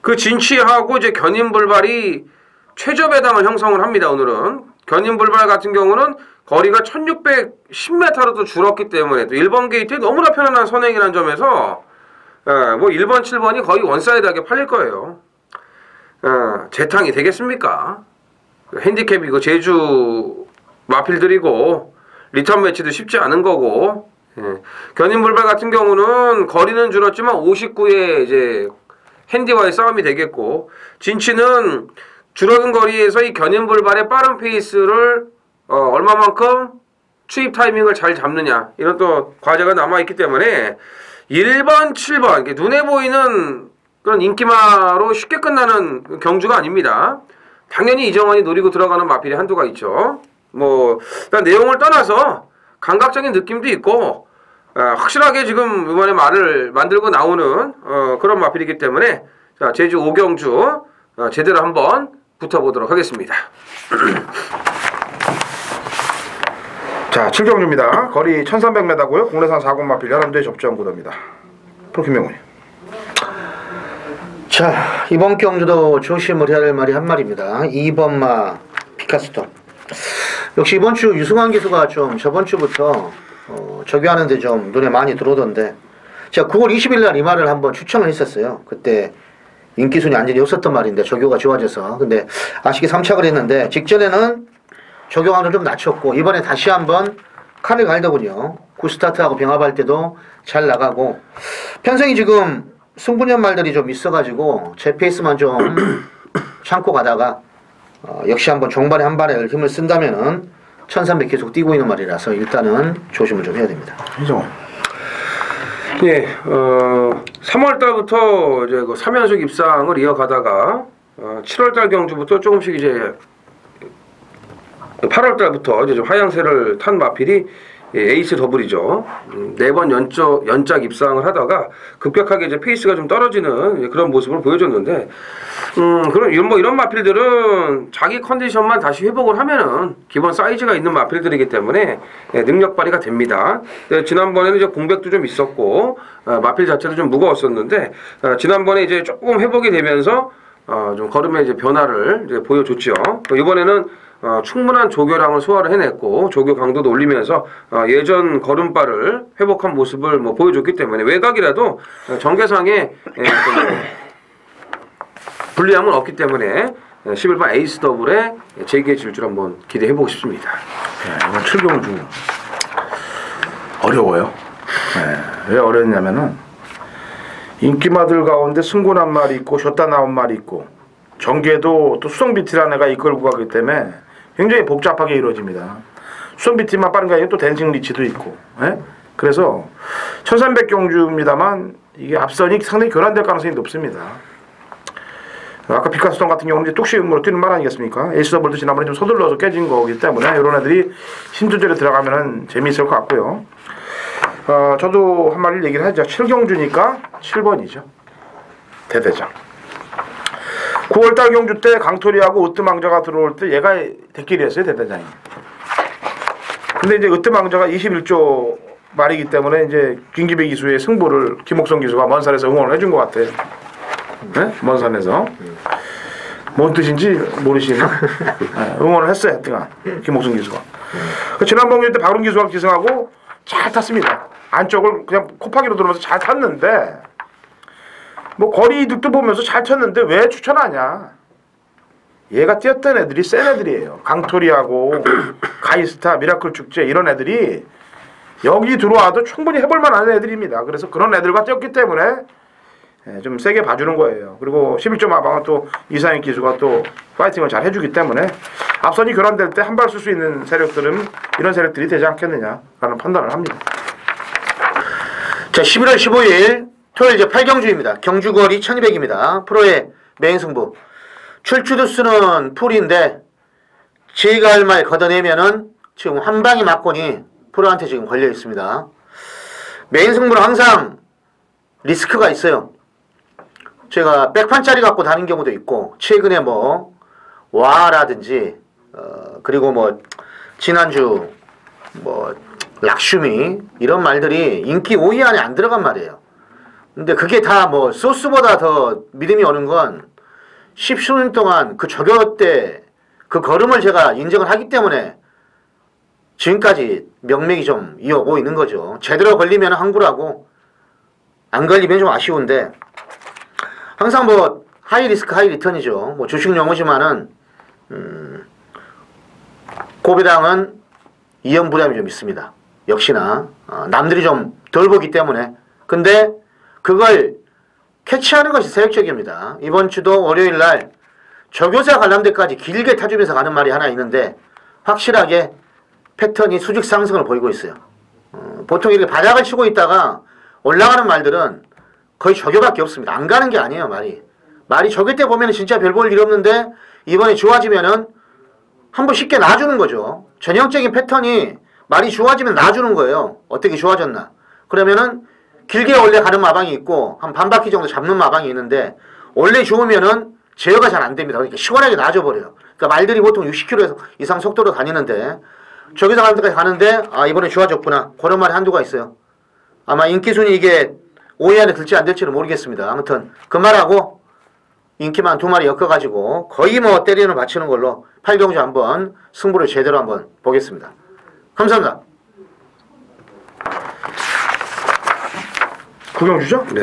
그 진치하고 이제 견인불발이 최저배당을 형성을 합니다. 오늘은 견인불발 같은 경우는 거리가 1610m로 또 줄었기 때문에 또 1번 게이트에 너무나 편안한 선행이라는 점에서 뭐 1번, 7번이 거의 원사이드하게 팔릴 거예요. 재탕이 되겠습니까? 핸디캡이고 제주 마필들이고 리턴 매치도 쉽지 않은 거고, 견인불발 같은 경우는 거리는 줄었지만 59에 이제 핸디와의 싸움이 되겠고, 진치는 줄어든 거리에서 이 견인불발의 빠른 페이스를 얼마만큼 추입 타이밍을 잘 잡느냐, 이런 또 과제가 남아있기 때문에 1번, 7번 눈에 보이는 그런 인기마로 쉽게 끝나는 경주가 아닙니다. 당연히 이정환이 노리고 들어가는 마필이 한두가 있죠. 뭐 일단 내용을 떠나서 감각적인 느낌도 있고 확실하게 지금 이번에 말을 만들고 나오는 그런 마필이기 때문에, 자, 제주 5경주 제대로 한번 붙어보도록 하겠습니다. 자, 7경주입니다. 거리 1300m고요. 국내산 4군 마필 11대 접전 구도입니다. 김명훈이. 자, 이번 경주도 조심을 해야 할 말이 한 마리입니다. 2번마 피카스톤. 역시 이번 주 유승환 기수가 좀 저번 주부터 저기하는데 좀 눈에 많이 들어오던데, 제가 9월 20일 날 이 말을 한번 추천을 했었어요. 그때 인기순이 완전히 없었던 말인데 조교가 좋아져서. 근데 아쉽게 3착을 했는데, 직전에는 조교강도 좀 낮췄고 이번에 다시 한번 칼을 갈더군요. 굿스타트하고 병합할 때도 잘 나가고, 편성이 지금 승부년 말들이 좀 있어가지고 제 페이스만 좀 참고 가다가 역시 한번 종반에 한 발에 힘을 쓴다면은 1300 계속 뛰고 있는 말이라서 일단은 조심을 좀 해야 됩니다. 이정환. 예, 3월달부터 이제 그 3연속 입상을 이어가다가 7월달 경주부터 조금씩 이제 8월달부터 이제 좀 하향세를 탄 마필이 에이스 더블이죠. 4번 연작 입상을 하다가 급격하게 이제 페이스가 좀 떨어지는 그런 모습을 보여줬는데, 이런 마필들은 자기 컨디션만 다시 회복을 하면은 기본 사이즈가 있는 마필들이기 때문에 능력 발휘가 됩니다. 지난번에는 이제 공백도 좀 있었고 마필 자체도 좀 무거웠었는데, 지난번에 이제 조금 회복이 되면서 좀 걸음의 이제 변화를 이제 보여줬죠. 이번에는 충분한 조교량을 소화를 해냈고 조교 강도도 올리면서 예전 걸음발을 회복한 모습을 뭐 보여줬기 때문에 외곽이라도 전개상에 불리함은 없기 때문에 11번 에이스 더블에 재기의 질줄 한번 기대해보고 싶습니다. 이번 7경주 어려워요. 왜 어렵냐면은 인기마들 가운데 승군 한 마리 있고 줬다 나온 말이 있고 전개도 또 수성 비트라는 애가 이끌고 가기 때문에 굉장히 복잡하게 이루어집니다. 수성 비트만 빠른 게 아니라 또 댄싱 리치도 있고, 그래서 1300 경주입니다만 이게 앞선이 상당히 교란될 가능성이 높습니다. 아까 비카스톤 같은 경우는 이제 뚝심으로 뛰는 말 아니겠습니까? 에이스 더블도 지난번에 좀 서둘러서 깨진 거기 때문에 이런 애들이 힘조절에 들어가면은 재미있을 것 같고요. 저도 한 마리 얘기를 하죠. 7경주니까 7번이죠. 대대장. 9월달 경주 때 강토리하고 으뜸왕자가 들어올 때 얘가 대끼리였어요. 대대장이. 근데 이제 으뜸왕자가 21조 말이기 때문에 이제 김기배 기수의 승부를 김옥성 기수가 먼 산에서 응원을 해준 것 같아요. 네? 먼 산에서. 뭔 뜻인지 모르시나? 네, 응원을 했어요. 하여튼간 김옥성 기수가. 지난번 경주 때 박รุ่ 기수가 기승하고 잘 탔습니다. 안쪽을 그냥 코파기로 들어오면서 잘 탔는데 뭐 거리 이득도 보면서 잘 쳤는데 왜 추천하냐? 얘가 뛰었던 애들이 센 애들이에요. 강토리하고 가이스타, 미라클 축제 이런 애들이 여기 들어와도 충분히 해볼 만한 애들입니다. 그래서 그런 애들과 뛰었기 때문에 좀 세게 봐주는 거예요. 그리고 11점 마방은 또 이상현 기수가 또 파이팅을 잘 해주기 때문에 앞선이 교란될 때 한 발 쓸 수 있는 세력들은 이런 세력들이 되지 않겠느냐라는 판단을 합니다. 자, 11월 15일 토요일 이제 8경주입니다. 경주거리 1200입니다. 프로의 메인 승부. 출추두수는 풀인데 제가 할 말 걷어내면은 지금 한 방이 맞고니 프로한테 지금 걸려 있습니다. 메인 승부는 항상 리스크가 있어요. 제가 백판짜리 갖고 다닌 경우도 있고 최근에 뭐 와라든지 그리고 뭐 지난주 뭐 락슈미 이런 말들이 인기 5위 안에 안 들어간 말이에요. 근데 그게 다 뭐 소스보다 더 믿음이 오는 건 10수년 동안 그 저교 때 그 걸음을 제가 인정을 하기 때문에 지금까지 명맥이 좀 이어오고 있는 거죠. 제대로 걸리면 항구라고 안 걸리면 좀 아쉬운데 항상 뭐 하이 리스크 하이 리턴이죠. 뭐 주식 용어지만은 고배당은 이연부담이 좀 있습니다. 역시나 남들이 좀 덜 보기 때문에. 근데 그걸 캐치하는 것이 세력적입니다. 이번 주도 월요일날 저교사 관람대까지 길게 타주면서 가는 말이 하나 있는데 확실하게 패턴이 수직 상승을 보이고 있어요. 보통 이렇게 바닥을 치고 있다가 올라가는 말들은 거의 저교밖에 없습니다. 안 가는 게 아니에요, 말이 저교 때 보면 진짜 별 볼 일 없는데 이번에 좋아지면은 한번 쉽게 놔주는 거죠. 전형적인 패턴이 말이 좋아지면 놔주는 거예요. 어떻게 좋아졌나. 그러면은 길게 원래 가는 마방이 있고 한 반 바퀴 정도 잡는 마방이 있는데 원래 좋으면은 제어가 잘 안 됩니다. 그러니까 시원하게 놔줘버려요. 그러니까 말들이 보통 60km 이상 속도로 다니는데 저기서 가는 데까지 가는데 아 이번에 좋아졌구나. 그런 말이 한두가 있어요. 아마 인기순위 이게 5위 안에 들지 안 될지는 모르겠습니다. 아무튼 그 말하고 인기만 두 마리 엮어가지고 거의 뭐 때리는 받치는 걸로 8경주 한번 승부를 제대로 한번 보겠습니다. 감사합니다. 구경주죠? 네.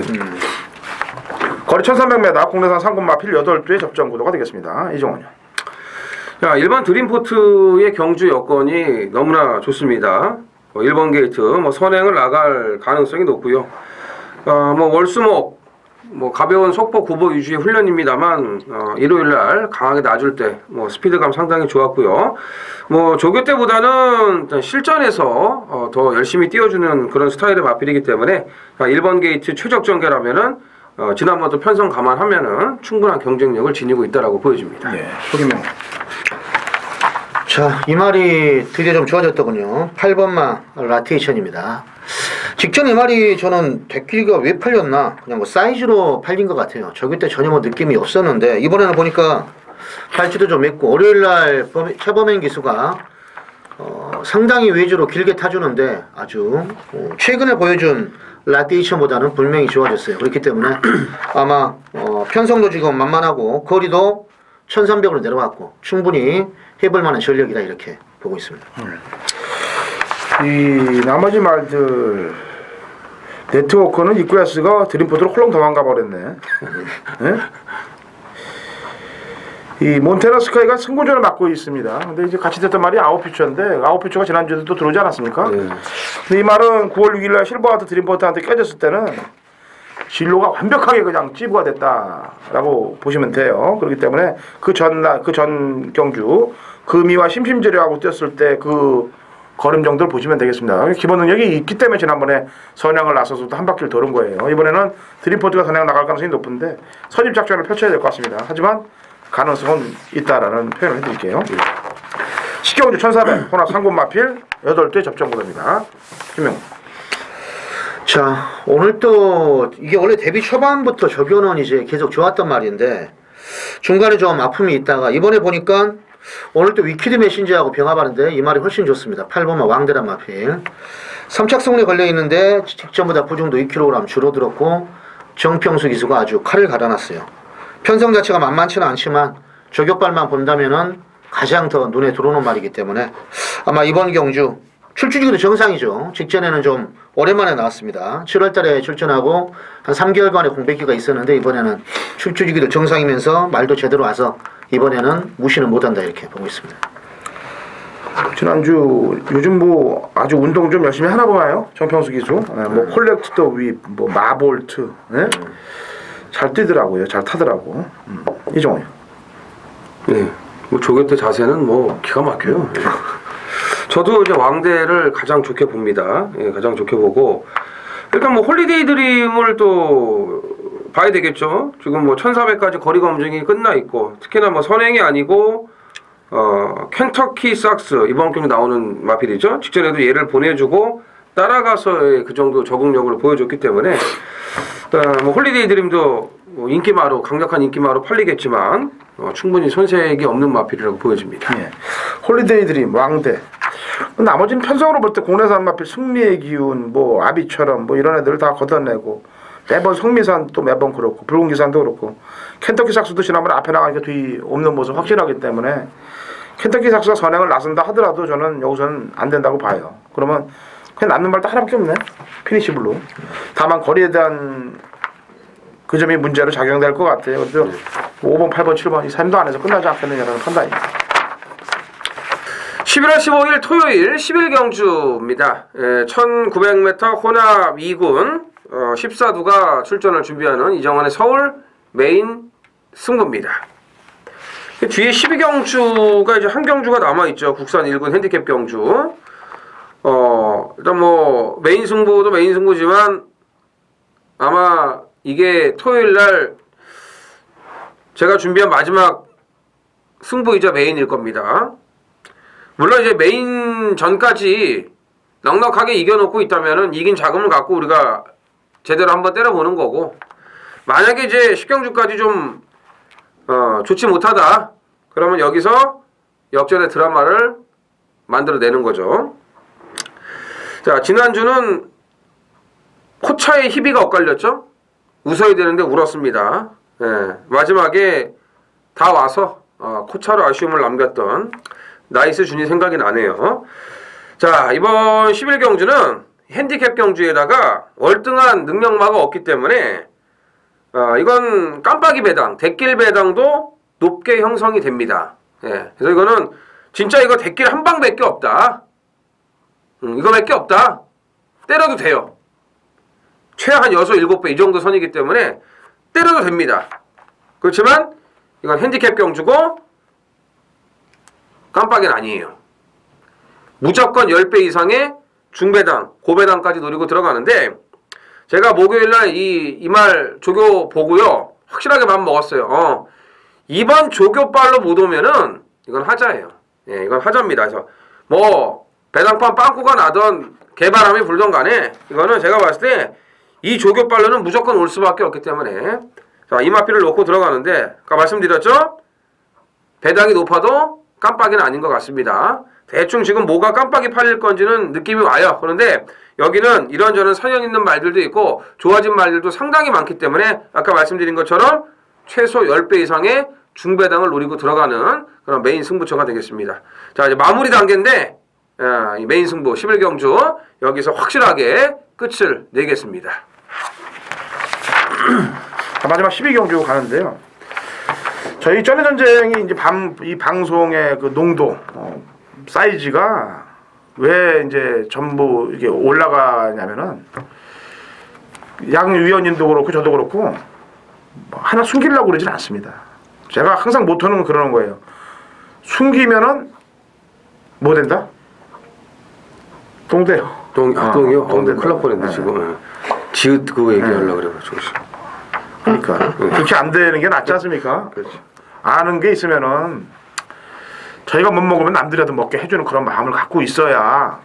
거리 1300m, 국내산 상금 마필 8두의 접전 구도가 되겠습니다. 이종원요. 자, 일반 드림포트의 경주 여건이 너무나 좋습니다. 1번 게이트 선행을 나갈 가능성이 높고요. 뭐 월수목 가벼운 속보 구보 위주의 훈련입니다만 일요일날 강하게 놔줄 때 스피드감 상당히 좋았고요. 조교 때보다는 실전에서 더 열심히 뛰어주는 그런 스타일의 마필이기 때문에 1번 게이트 최적 전개라면은 지난번도 편성 감안하면은 충분한 경쟁력을 지니고 있다라고 보여집니다. 네, 소기명. 자, 이 말이 드디어 좀 좋아졌더군요. 8번마 라테이션입니다. 직전 이 말이 저는 대끼리가 왜 팔렸나 그냥 뭐 사이즈로 팔린 것 같아요. 저기 때 전혀 뭐 느낌이 없었는데 이번에는 보니까 팔찌도 좀 맺고 월요일날 최범행 기수가 상당히 위주로 길게 타주는데 아주 최근에 보여준 라테이션보다는 분명히 좋아졌어요. 그렇기 때문에 아마 편성도 지금 만만하고 거리도 1300으로 내려왔고 충분히 해볼 만한 전력이다 이렇게 보고 있습니다. 이 나머지 말들 네트워크는 이쿠야스가 드림포트로 홀렁 도망가 버렸네. 네? 이 몬테나 스카이가 승부전을 맡고 있습니다. 근데 이제 같이 됐던 말이 아웃피처인데 아웃피처가 지난주에도 또 들어오지 않았습니까? 네. 근데 이 말은 9월 6일날 실버하트 드림포트한테 깨졌을 때는 진로가 완벽하게 그냥 찌부가 됐다라고 보시면 돼요. 그렇기 때문에 그 전 경주 금이와 심심제려하고 뛰었을 때 그 걸음 정도를 보시면 되겠습니다. 기본 능력이 있기 때문에 지난번에 선양을 나서서도 한 바퀴를 도는 거예요. 이번에는 드림포트가 선양 나갈 가능성이 높은데 선입 작전을 펼쳐야 될 것 같습니다. 하지만 가능성은 있다라는 표현을 해드릴게요. 식경주 1400 혼합 3군 마필 8대 접전 구도입니다. 김명. 자, 오늘 또 이게 원래 데뷔 초반부터 저교는 이제 계속 좋았단 말인데 중간에 좀 아픔이 있다가 이번에 보니까 오늘 또 위키드 메신저하고 병합하는데 이 말이 훨씬 좋습니다. 8번마 왕대란 마필. 3착 성분에 걸려있는데 직전보다 부중도 2kg 줄어들었고 정평수 기수가 아주 칼을 갈아놨어요. 편성 자체가 만만치는 않지만 저격발만 본다면은 가장 더 눈에 들어오는 말이기 때문에 아마 이번 경주 출주기도 정상이죠. 직전에는 좀 오랜만에 나왔습니다. 7월달에 출전하고 한 3개월간의 공백기가 있었는데 이번에는 출주기도 정상이면서 말도 제대로 와서 이번에는 무시는 못한다 이렇게 보고 있습니다. 지난주 요즘 뭐 아주 운동 좀 열심히 하나 보나요? 정평수 기수. 뭐 콜렉트 더 윗, 뭐 마볼트. 네? 잘 뛰더라고요. 잘 타더라고. 이종호요. 네. 뭐 조교 때 자세는 뭐 기가 막혀요. 저도 이제 왕대를 가장 좋게 봅니다. 예, 가장 좋게 보고 일단 뭐 홀리데이 드림을 또 봐야 되겠죠. 지금 뭐 1400까지 거리 검증이 끝나 있고 특히나 뭐 선행이 아니고 켄터키 삭스 이번 경기 나오는 마필이죠. 직전에도 얘를 보내주고 따라가서의 그 정도 적응력을 보여줬기 때문에 뭐 홀리데이 드림도 뭐 인기마로 강력한 인기마로 팔리겠지만 충분히 손색이 없는 마필이라고 보여집니다. 예. 홀리데이 드림 왕대. 나머지는 편성으로 볼 때 국내산 마필 승리의 기운, 뭐 아비처럼 뭐 이런 애들 다 걷어내고 매번 성미산 또 매번 그렇고 붉은 기산도 그렇고 켄터키 삭스도 지난번에 앞에 나가니까 뒤 없는 모습 확실하기 때문에 켄터키 삭스가 선행을 나선다 하더라도 저는 여기서는 안 된다고 봐요. 그러면 그냥 남는 말도 하나밖에 없네. 피니시블로. 다만 거리에 대한 그 점이 문제로 작용될 것 같아요. 그래서 5번, 8번, 7번 이 3도 안에서 끝나지 않겠느냐는 판단입니다. 11월 15일 토요일 11경주입니다. 1900m 혼합 2군 14두가 출전을 준비하는 이정환의 서울 메인 승부입니다. 뒤에 12경주가 이제 한 경주가 남아있죠. 국산 1군 핸디캡 경주. 일단 뭐 메인 승부도 메인 승부지만 아마 이게 토요일날 제가 준비한 마지막 승부이자 메인일 겁니다. 물론 이제 메인 전까지 넉넉하게 이겨놓고 있다면은 이긴 자금을 갖고 우리가 제대로 한번 때려보는 거고 만약에 이제 10경주까지 좀 좋지 못하다 그러면 여기서 역전의 드라마를 만들어내는 거죠. 자, 지난주는 코차의 희비가 엇갈렸죠. 웃어야 되는데 울었습니다. 예, 마지막에 다 와서 코차로 아쉬움을 남겼던 나이스 준이 생각이 나네요. 자, 이번 11경주는 핸디캡 경주에다가 월등한 능력마가 없기 때문에 이건 깜빡이 배당, 대길 배당도 높게 형성이 됩니다. 예, 그래서 이거는 진짜 이거 대길 한 방밖에 없다. 이거밖에 없다. 때려도 돼요. 최하 한 6, 7배 이 정도 선이기 때문에 때려도 됩니다. 그렇지만 이건 핸디캡 경주고 깜빡이는 아니에요. 무조건 10배 이상의 중배당, 고배당까지 노리고 들어가는데 제가 목요일날 이 말 조교 보고요. 확실하게 마음 먹었어요. 이번 조교빨로 못 오면은 이건 하자예요. 예, 이건 하자입니다. 그래서 뭐 배당판 빵꾸가 나던 개바람이 불던 간에 이거는 제가 봤을 때 이 조교빨로는 무조건 올 수밖에 없기 때문에 자, 이마피를 놓고 들어가는데 아까 말씀드렸죠? 배당이 높아도 깜빡이는 아닌 것 같습니다. 대충 지금 뭐가 깜빡이 팔릴 건지는 느낌이 와요. 그런데 여기는 이런저런 성향 있는 말들도 있고 좋아진 말들도 상당히 많기 때문에 아까 말씀드린 것처럼 최소 10배 이상의 중배당을 노리고 들어가는 그런 메인 승부처가 되겠습니다. 자, 이제 마무리 단계인데 이 메인 승부 11경주 여기서 확실하게 끝을 내겠습니다. 마지막 12경주 가는데요. 저희 전의 전쟁이 이제 이 방송의 그 농도, 사이즈가 왜 이제 전부 이게 올라가냐면은 양 위원님도 그렇고 저도 그렇고 뭐 하나 숨기려고 그러진 않습니다. 제가 항상 모토는 그러는 거예요. 숨기면은 뭐 된다? 똥돼요. 똥이요? 똥 큰일 날 뻔했네 지금. 지읒 그거 얘기하려고 그래가지고. 그러니까 그렇게 안 되는 게 낫지 않습니까? 그렇죠. 아는 게 있으면은 저희가 못 먹으면 남들이라도 먹게 해주는 그런 마음을 갖고 있어야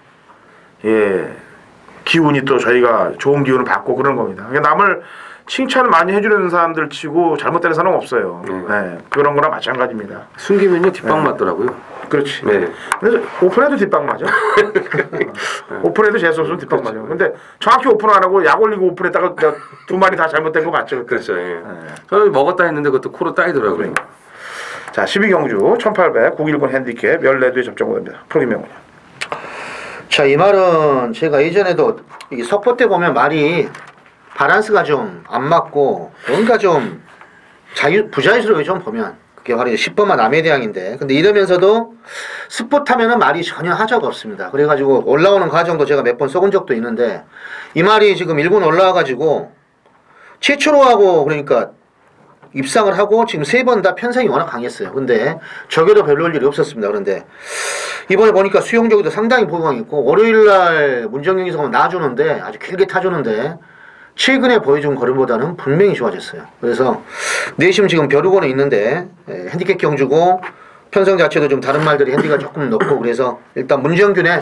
기운이 또 저희가 좋은 기운을 받고 그런 겁니다. 그러니까 남을 칭찬을 많이 해주는 사람들 치고 잘못되는 사람은 없어요. 그런 거나 마찬가지입니다. 숨기면요 뒷방 맞더라고요. 그렇지. 네. 그래서 오픈해도 뒷방 맞아. 오픈해도 재수 없으면 뒷방 맞아. 근데 정확히 오픈 안 하고 약 올리고 오픈했다가 두 마리 다 잘못된 거 맞죠? 그때? 그렇죠. 예. 저는 먹었다 했는데 그것도 코로 따이더라고요. 자, 12경주 1800 919 핸디캡 14두의 접종고입니다. 프로기명은요. 자, 이 말은 제가 예전에도 이 석보 때 보면 말이 바란스가 좀 안 맞고 뭔가 좀 부자연스러워요. 좀 보면 그게 바로 10번만 남의 대항인데, 근데 이러면서도 스포 하면은 말이 전혀 하자가 없습니다. 그래가지고 올라오는 과정도 제가 몇 번 써본 적도 있는데, 이 말이 지금 일본 올라와가지고 최초로 하고 그러니까 입상을 하고 지금 3번 다 편성이 워낙 강했어요. 근데 저게도 별로 올 일이 없었습니다. 그런데 이번에 보니까 수용적이도 상당히 보강 있고, 월요일날 문정경기에서 놔주는데 아주 길게 타주는데 최근에 보여준 걸음보다는 분명히 좋아졌어요. 그래서 내심 지금 벼르고는 있는데 핸디캡 경주고 편성 자체도 좀 다른 말들이 핸디가 조금 높고, 그래서 일단 문정균의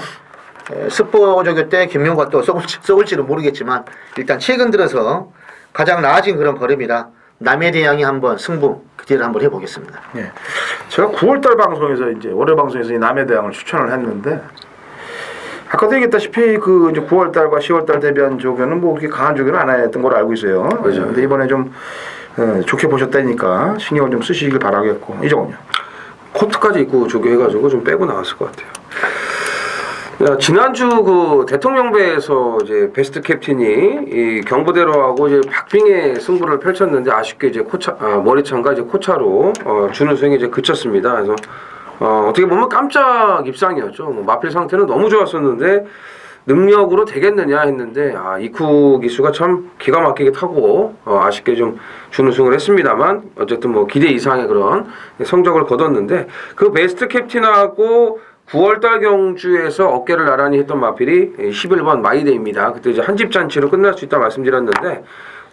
스포저교 때 김명과 또 썩을지는 모르겠지만 일단 최근 들어서 가장 나아진 그런 걸음이라 남의 대항이 한번 승부 기대를 한번 해보겠습니다. 예. 제가 9월달 방송에서 이제 월요 방송에서 이 남의 대항을 추천을 했는데, 아까도 얘기했다시피 그 이제 9월달과 10월달 대비한 조교는 뭐 그렇게 강한 조교는 안 했던 걸로 알고 있어요. 그렇죠. 근데 이번에 좀 좋게 보셨다니까 신경을 좀 쓰시길 바라겠고. 이정은요. 코트까지 입고 조교해가지고 좀 빼고 나왔을 것 같아요. 야, 지난주 그 대통령배에서 이제 베스트 캡틴이 이 경보대로하고 이제 박빙의 승부를 펼쳤는데 아쉽게 이제 머리차가 이제 코차로 준우승이 이제 그쳤습니다. 그래서 어떻게 보면 깜짝 입상이었죠. 뭐 마필 상태는 너무 좋았었는데 능력으로 되겠느냐 했는데 이쿠 기수가 참 기가 막히게 타고 아쉽게 좀 준우승을 했습니다만 어쨌든 뭐 기대 이상의 그런 성적을 거뒀는데, 그 베스트 캡틴하고 9월달 경주에서 어깨를 나란히 했던 마필이 11번 마이데이입니다. 그때 이제 한 집 잔치로 끝날 수 있다 말씀드렸는데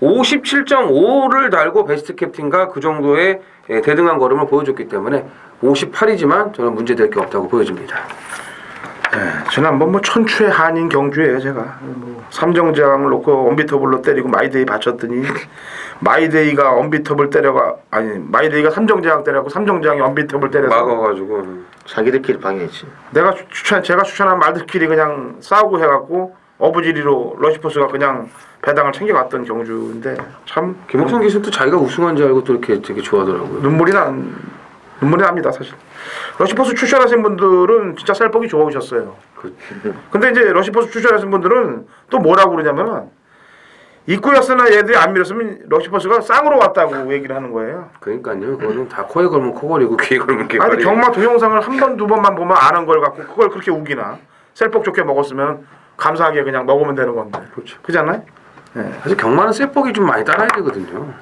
57.5를 달고 베스트 캡틴과 그 정도의 대등한 걸음을 보여줬기 때문에 58이지만 저는 문제될 게 없다고 보여집니다. 네, 지난번 뭐 천추의 한인 경주에 제가 뭐 삼정장을 놓고 언비터블로 때리고 마이데이 받쳤더니 마이데이가 언비터블 때려가 마이데이가 삼정장 때려고 삼정장이 언비터블 때려서 막아가지고 자기들끼리 방해했지. 제가 추천한 말들끼리 그냥 싸우고 해갖고 어부지리로 러시포스가 그냥 배당을 챙겨갔던 경주인데, 참 김옥성 기수도 자기가 우승한 줄 알고 또 이렇게 되게 좋아하더라고요. 눈물이 납니다 사실. 러시포스 출전하신 분들은 진짜 셀복이 좋으셨어요. 근데 이제 러시포스 출전하신 분들은 또 뭐라고 그러냐면은 입구였으나 얘들이 안 밀었으면 러시포스가 쌍으로 왔다고 얘기를 하는 거예요. 그러니까요. 그거는 다 코에 걸면 코걸이고 귀에 걸면 귀걸이. 아니 경마 동영상을 한 번 두 번만 보면 아는 걸 갖고 그걸 그렇게 우기나. 셀복 좋게 먹었으면 감사하게 그냥 먹으면 되는 건데. 그렇죠. 그렇잖아요? 네. 사실 경마는 셀복이 좀 많이 따라야 되거든요.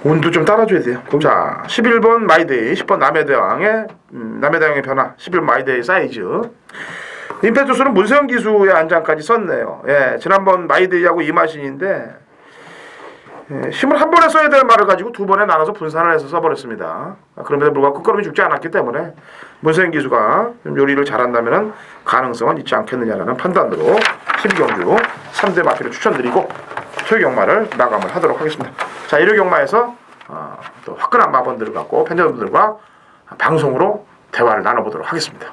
운도 좀 따라줘야 돼요. 자, 11번 마이데이, 10번 남해대왕의 변화, 11번 마이데이 사이즈. 임페투스는 문세영 기수의 안장까지 썼네요. 예, 지난번 마이데이하고 이마신인데 힘을 한 번에 써야 될 말을 가지고 두 번에 나눠서 분산을 해서 써버렸습니다. 그럼에도 불구하고 끝걸음이 죽지 않았기 때문에 문세영 기수가 좀 요리를 잘한다면 가능성은 있지 않겠느냐라는 판단으로 12경주 3대 마필을 추천드리고 토요경마를 마감을 하도록 하겠습니다. 자, 일요경마에서 또 화끈한 마번들을 갖고 팬여러분들과 방송으로 대화를 나눠보도록 하겠습니다.